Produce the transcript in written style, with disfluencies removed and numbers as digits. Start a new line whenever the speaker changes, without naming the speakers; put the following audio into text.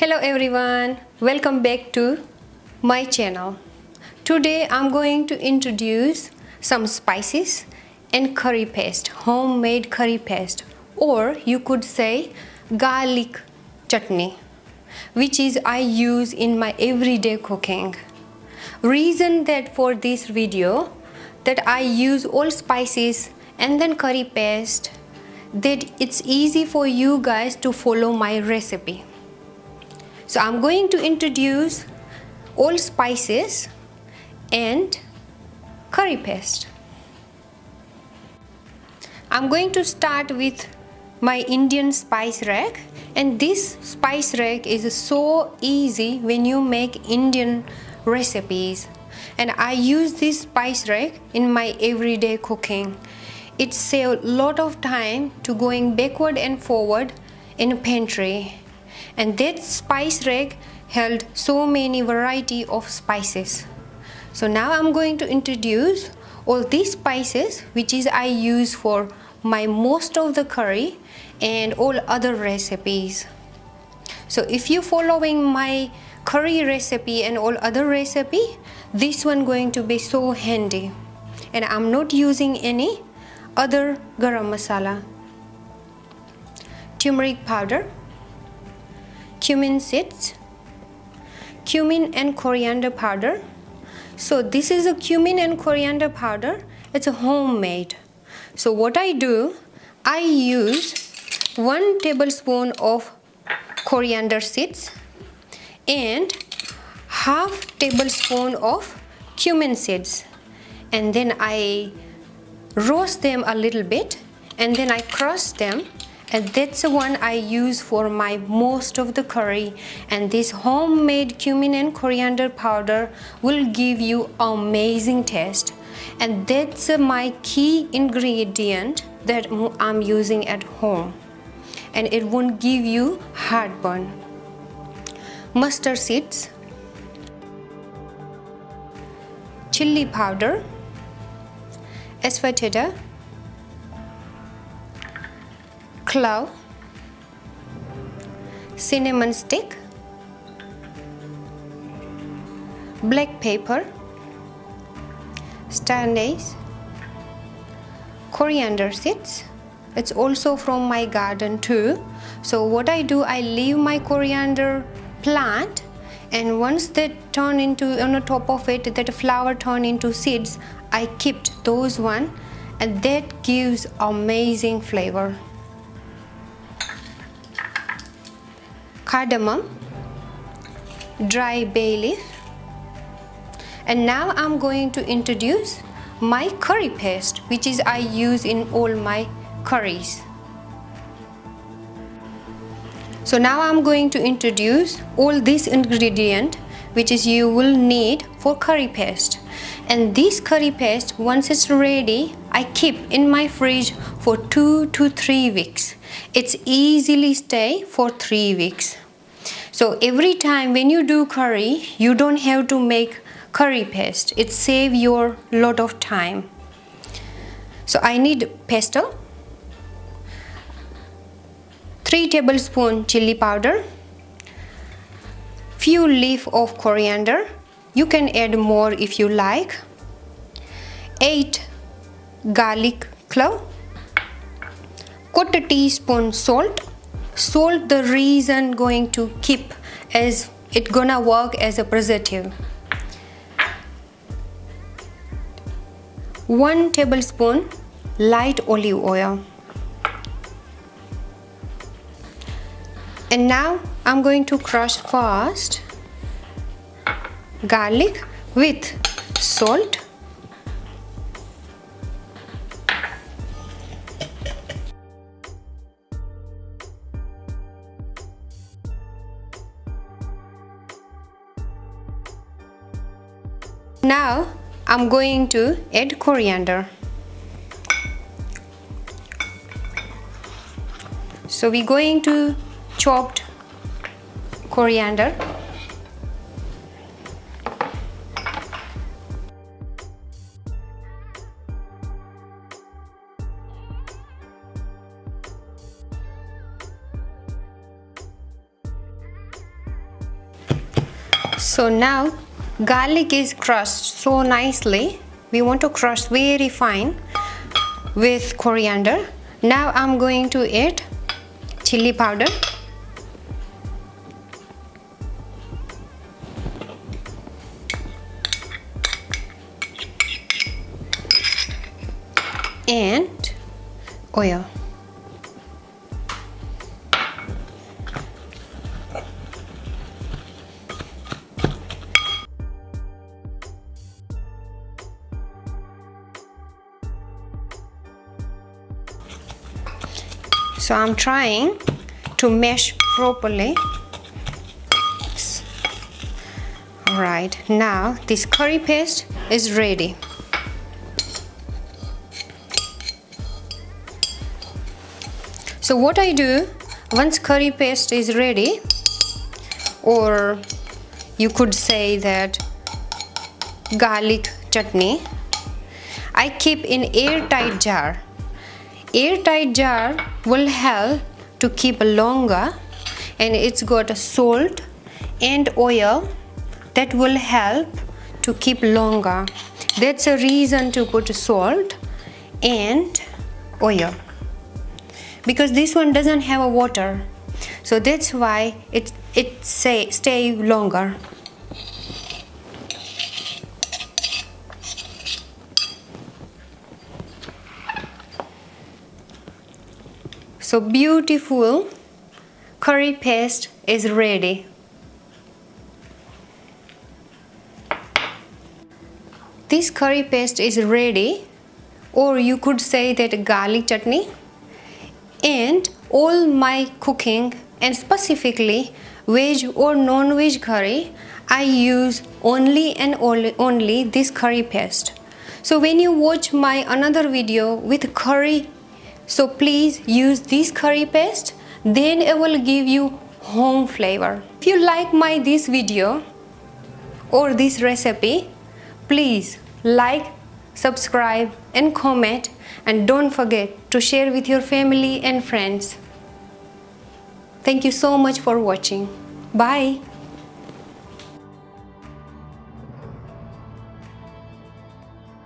Hello everyone, welcome back to my channel. Today I'm going to introduce some spices and curry paste, homemade curry paste, or you could say garlic chutney, which is I use in my everyday cooking. Reason that for this video that I use all spices and then curry paste, that it's easy for you guys to follow my recipe. So I'm going to introduce all spices and curry paste. I'm going to start with my Indian spice rack, and this spice rack is so easy when you make Indian recipes, and I use this spice rack in my everyday cooking. It saves a lot of time to going backward and forward in a pantry. And that spice rack held so many variety of spices. So now I'm going to introduce all these spices which is I use for my most of the curry and all other recipes. So if you following my curry recipe and all other recipe, this one going to be so handy. And I'm not using any other garam masala. Turmeric powder, cumin seeds, cumin and coriander powder. So this is a cumin and coriander powder. It's a homemade. So what I do, I use 1 tablespoon of coriander seeds and half tablespoon of cumin seeds, and then I roast them a little bit and then I crush them. And that's the one I use for my most of the curry. And this homemade cumin and coriander powder will give you amazing taste. And that's my key ingredient that I'm using at home. And it won't give you heartburn. Mustard seeds, chili powder, asafoetida, clove, cinnamon stick, black pepper, star anise, coriander seeds. It's also from my garden too. So what I do, I leave my coriander plant, and once they turn into, on the top of it, that flower turn into seeds, I kept those one, and that gives amazing flavor. Cardamom, dry bay leaf. And now I'm going to introduce my curry paste, which is I use in all my curries. So now I'm going to introduce all this ingredient which is you will need for curry paste. And this curry paste, once it's ready, I keep in my fridge for 2 to 3 weeks. It's easily stay for 3 weeks. So every time when you do curry, you don't have to make curry paste. It saves your lot of time. So I need pesto, 3 tablespoon chili powder, few leaf of coriander. You can add more if you like. 8 garlic clove, 1/4 teaspoon salt. Salt, the reason going to keep as it gonna work as a preservative. 1 tablespoon light olive oil. And now I'm going to crush first garlic with salt, now I'm going to add coriander. So we're going to chopped coriander. So now garlic is crushed so nicely. We want to crush very fine with coriander. Now I'm going to add chili powder. And oil. So I'm trying to mash properly. Alright, now this curry paste is ready. So what I do, once curry paste is ready, or you could say that garlic chutney, I keep in airtight jar. Airtight jar will help to keep longer, and it's got salt and oil that will help to keep longer. That's a reason to put salt and oil, because this one doesn't have a water, so that's why it stay longer. So beautiful curry paste is ready. This curry paste is ready, or you could say that garlic chutney. And all my cooking, and specifically veg or non-veg curry, I use only and only this curry paste. So when you watch my another video with curry, so please use this curry paste, then it will give you home flavor. If you like this video or this recipe, please like, subscribe and comment, and don't forget to share with your family and friends. Thank you so much for watching. Bye.